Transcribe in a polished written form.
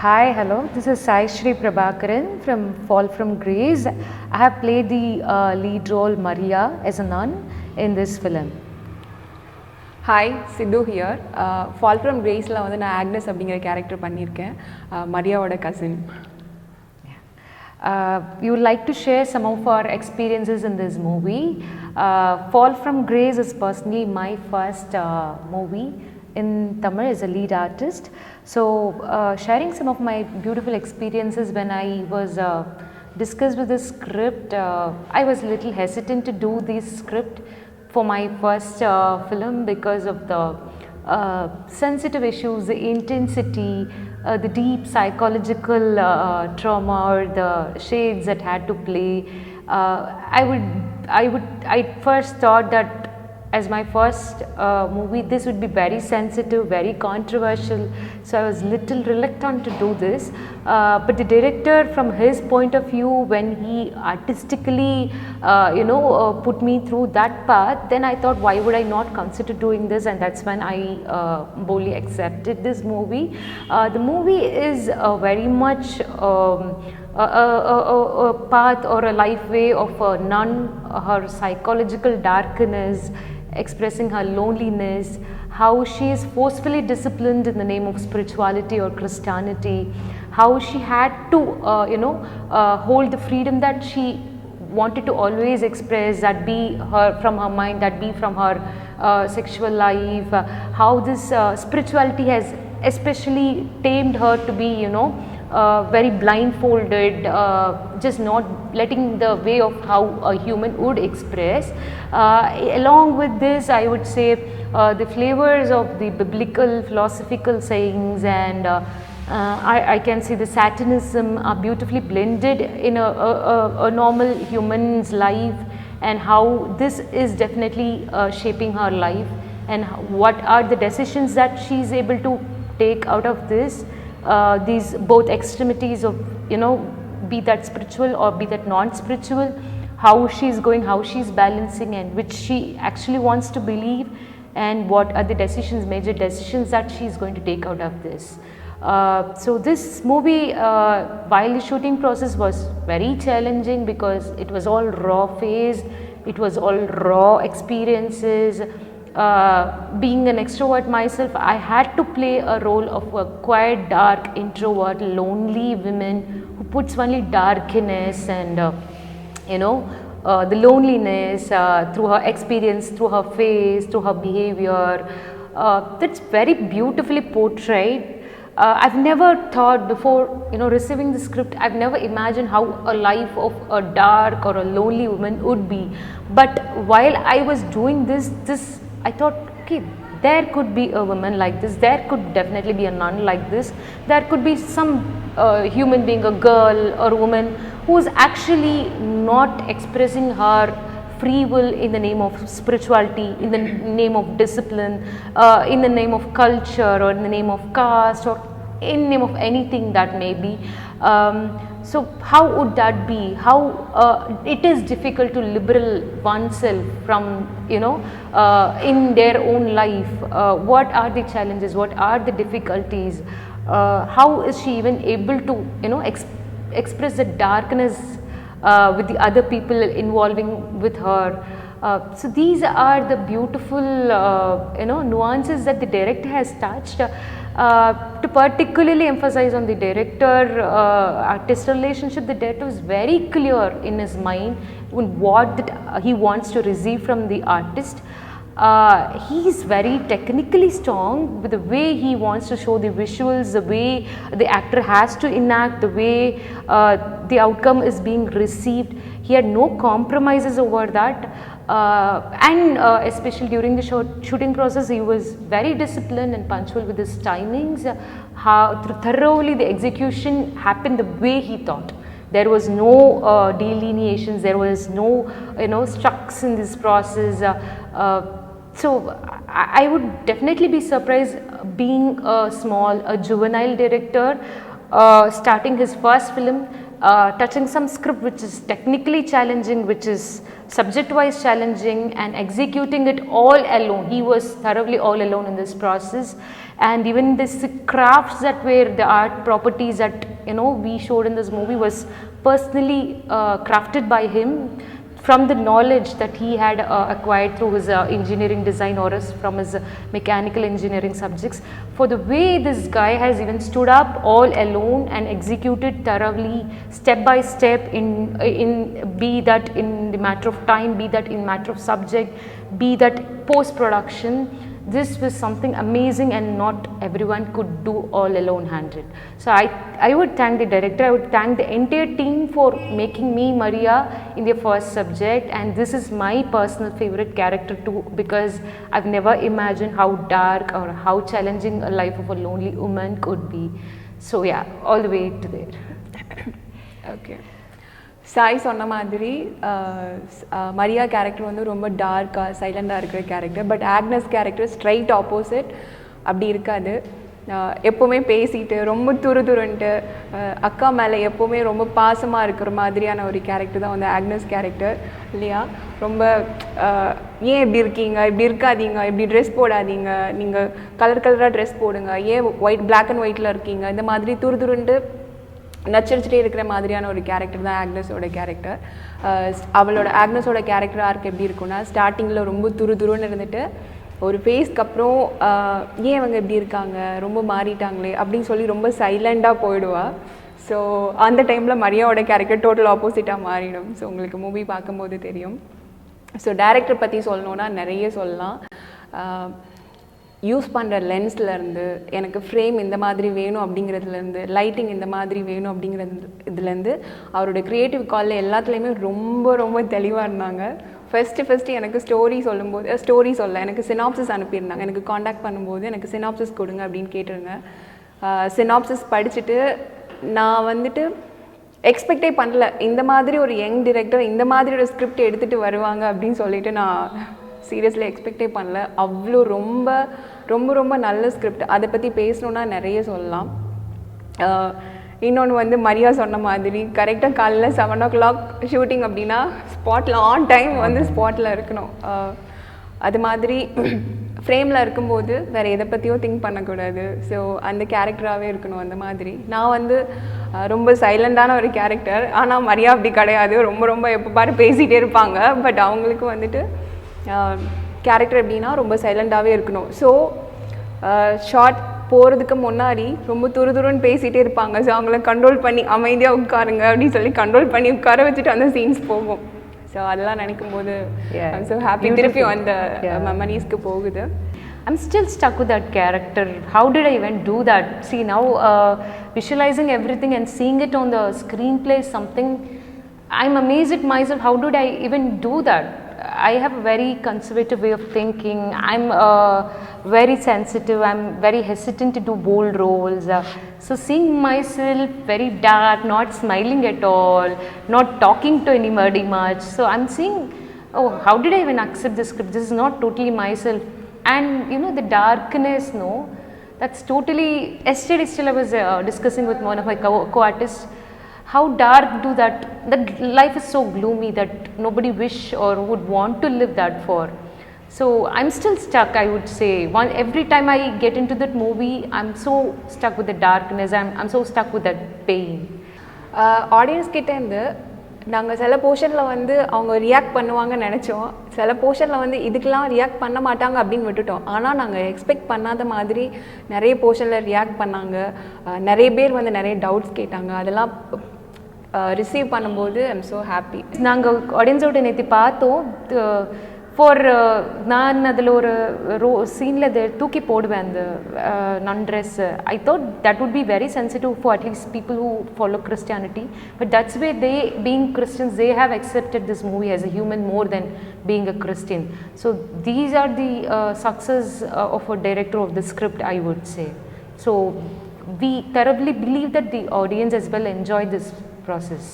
Hi, hello. This is Sai Shri Prabhakaran from Fall from Grace. I have played the lead role Maria as a nun in this film. Hi Sindhu here fall from கிரேஸில் வந்து நான் Agnes அப்படிங்கிற character பண்ணியிருக்கேன் மரியாவோட cousin. We would like to share some of our experiences in this movie. Fall from Grace is personally my first movie in Tamil as a lead artist. So sharing some of my beautiful experiences when I was discussed with the script, I was a little hesitant to do this script for my first film because of the sensitive issues, the intensity, the deep psychological trauma or the shades that had to play. I first thought that as my first movie, this would be very sensitive, very controversial. So I was little reluctant to do this. But the director, from his point of view, when he artistically, put me through that path, then I thought, why would I not consider doing this? And that's when I boldly accepted this movie. The movie is very much a path or a life way of a nun, her psychological darkness, expressing her loneliness, how she is forcefully disciplined in the name of spirituality or Christianity, how she had to hold the freedom that she wanted to always express, that be her from her mind, that be from her sexual life, how this spirituality has especially tamed her to be very blindfolded, just not letting the way of how a human would express. Along with this, I would say the flavors of the biblical philosophical sayings and I can see the Satanism are beautifully blended in a normal human's life, and how this is definitely shaping her life, and what are the decisions that she is able to take out of this. These both extremities of be that spiritual or be that non-spiritual, how she's going, how she's balancing, and which she actually wants to believe, and what are the major decisions that she's going to take out of this. So this movie, while the shooting process was very challenging because it was all raw phase, it was all raw experiences. Being an extrovert myself, I had to play a role of a quiet, dark, introvert, lonely woman who puts only darkness and the loneliness through her experience, through her face, through her behavior. That's very beautifully portrayed. I've never thought before receiving the script, I've never imagined how a life of a dark or a lonely woman would be. But while I was doing this I thought, okay, there could be a woman like this, there could definitely be a nun like this, there could be some human being, a girl or a woman who is actually not expressing her free will in the name of spirituality, in the name of discipline, in the name of culture, or in the name of caste, or in the name of anything that may be. So how would that be? How it is difficult to liberate oneself from in their own life. What are the challenges? What are the difficulties? How is she even able to express the darkness with the other people involving with her? So these are the beautiful nuances that the director has touched. To particularly emphasize on the director artist relationship, the director was very clear in his mind on what that he wants to receive from the artist. He is very technically strong with the way he wants to show the visuals, the way the actor has to enact, the way the outcome is being received. He had no compromises over that. And especially during the shooting process, he was very disciplined and punctual with his timings. How thoroughly the execution happened the way he thought. There was no delineations, there was no structs in this process. So I would definitely be surprised, being a juvenile director, starting his first film, touching some script which is technically challenging, which is subject wise challenging, and executing it all alone. He was thoroughly all alone in this process. And even this crafts that were the art properties that we showed in this movie was personally crafted by him from the knowledge that he had acquired through his engineering design or from his mechanical engineering subjects. For the way this guy has even stood up all alone and executed thoroughly, step by step, in be that in the matter of time, be that in matter of subject, be that post production. This was something amazing, and not everyone could do all alone handed. So I would thank the director, I would thank the entire team for making me Maria in their first subject, and this is my personal favorite character too, because I've never imagined how dark or how challenging a life of a lonely woman could be. So yeah, all the way to there. Okay. Sai சொன்ன மாதிரி Maria character வந்து ரொம்ப டார்க்காக சைலண்டாக இருக்கிற character. But Agnes character straight opposite. அப்படி இருக்காது. எப்போவுமே பேசிட்டு ரொம்ப துருதுருன்ட்டு அக்கா மேலே எப்போவுமே ரொம்ப பாசமாக இருக்கிற மாதிரியான ஒரு கேரக்டர் தான் வந்து ஆக்னஸ் கேரக்டர் இல்லையா? ரொம்ப ஏன் இப்படி இருக்கீங்க, இப்படி இருக்காதீங்க, இப்படி ட்ரெஸ் போடாதீங்க, நீங்கள் கலராக ட்ரெஸ் போடுங்க, ஏன் பிளாக் அண்ட் ஒயிட்டில் இருக்கீங்க, இந்த மாதிரி துருதுருன்ட்டு நச்சரிச்சுட்டே இருக்கிற மாதிரியான ஒரு கேரக்டர் தான் ஆக்னஸோட கேரக்டர். ஆக்னஸோட கேரக்டர் ஆர்க் எப்படி இருக்குன்னா, ஸ்டார்டிங்கில் ரொம்ப துருதுருன்னு இருந்துட்டு ஒரு ஃபேஸ்க்கு அப்புறம் ஏன் அவங்க எப்படி இருக்காங்க, ரொம்ப மாறிட்டாங்களே அப்படின்னு சொல்லி ரொம்ப சைலண்டாக போயிடுவா. ஸோ அந்த டைமில் மரியாவோட கேரக்டர் டோட்டல் ஆப்போசிட்டாக மாறிடும். ஸோ உங்களுக்கு மூவி பார்க்கும்போது தெரியும். ஸோ டைரக்டர் பற்றி சொல்லணுன்னா நிறைய சொல்லலாம். யூஸ் பண்ணுற லென்ஸ்லேருந்து, எனக்கு ஃப்ரேம் இந்த மாதிரி வேணும் அப்படிங்கிறதுலேருந்து, லைட்டிங் இந்த மாதிரி வேணும் இதுலேருந்து அவரோட க்ரியேட்டிவ் காலில் எல்லாத்துலேயுமே ரொம்ப ரொம்ப தெளிவாக இருந்தாங்க. ஃபஸ்ட்டு எனக்கு ஸ்டோரி சொல்ல எனக்கு சினாப்சிஸ் அனுப்பியிருந்தாங்க. எனக்கு காண்டாக்ட் பண்ணும்போது எனக்கு சினாப்சிஸ் கொடுங்க அப்படின்னு கேட்டிருங்க. சினாப்சிஸ் படிச்சுட்டு நான் வந்துட்டு எக்ஸ்பெக்டே பண்ணல இந்த மாதிரி ஒரு யங் டிரெக்டர் இந்த மாதிரி ஒரு ஸ்கிரிப்ட் எடுத்துகிட்டு வருவாங்க அப்படின்னு சொல்லிட்டு நான் சீரியஸ்லி எக்ஸ்பெக்டே பண்ணல. அவ்வளோ ரொம்ப ரொம்ப ரொம்ப நல்ல ஸ்கிரிப்ட். அதை பற்றி பேசணுன்னா நிறைய சொல்லலாம். இன்னொன்று வந்து மரியா சொன்ன மாதிரி கரெக்டாக காலையில் 7 o'clock ஷூட்டிங் அப்படின்னா ஸ்பாட்டில் ஆன் டைம் வந்து ஸ்பாட்டில் இருக்கணும். அது மாதிரி ஃப்ரேமில் இருக்கும்போது வேறு எதை பற்றியோ திங்க் பண்ணக்கூடாது. ஸோ அந்த கேரக்டராகவே இருக்கணும். அந்த மாதிரி நான் வந்து ரொம்ப சைலண்டான ஒரு கேரக்டர். ஆனால் மரியா அப்படி கிடையாது. ரொம்ப ரொம்ப எப்போ பாரு பேசிகிட்டே இருப்பாங்க. பட் அவங்களுக்கு வந்துட்டு கேரக்டர் எப்படின்னா ரொம்ப சைலண்டாகவே இருக்கணும். ஸோ ஷார்ட் போகிறதுக்கு முன்னாடி ரொம்ப துருதுருன்னு பேசிகிட்டே இருப்பாங்க. ஸோ அவங்கள கண்ட்ரோல் பண்ணி அமைதியாக உட்காருங்க அப்படின்னு சொல்லி கண்ட்ரோல் பண்ணி உட்கார வச்சுட்டு அந்த சீன்ஸ் போகும். ஸோ அதெல்லாம் நினைக்கும் போது ஐம் ஸோ ஹாப்பி. திருப்பி அந்த மெமரிஸ்க்கு போகுது. I'm still stuck with that character. How did I even do that? See, now visualizing everything and seeing it on the screenplay is something I'm amazed at myself. How did I even do that? I have a very conservative way of thinking. I'm very sensitive. I'm very hesitant to do bold roles. So seeing myself very dark, not smiling at all, not talking to anybody much. So I'm seeing, oh, how did I even accept this script? This is not totally myself. And the darkness, no, that's totally. Yesterday still I was discussing with one of my co-artists. How dark do that life is so gloomy that nobody wish or would want to live that for. So I'm still stuck, I would say. Every time I get into that movie, I'm so stuck with the darkness. I'm so stuck with that pain. Audience கிட்டேருந்து நாங்கள் சில போர்ஷனில் வந்து அவங்க react பண்ணுவாங்கன்னு நினச்சோம். சில போர்ஷனில் வந்து இதுக்கெலாம் ரியாக்ட் பண்ண மாட்டாங்க அப்படின்னு விட்டுட்டோம். ஆனால் நாங்கள் எக்ஸ்பெக்ட் பண்ணாத மாதிரி நிறைய போர்ஷனில் ரியாக்ட் பண்ணாங்க. நிறைய பேர் வந்து நிறைய டவுட்ஸ் கேட்டாங்க. அதெல்லாம் ரிசீவ் பண்ணும்போது ஐம் ஸோ ஹாப்பி. நாங்கள் ஆடியன்ஸோட நேற்று பார்த்தோம். ஃபார் நான் அதில் ஒரு சீனில் அதை தூக்கி போடுவேன் அந்த nun dress. I thought that would be very sensitive for at least people who follow Christianity. But that's way they being Christians they have accepted this movie as a human more than being a Christian. So these are the success of a director of the script, I would say. So we thoroughly believe that the audience as well enjoy this process.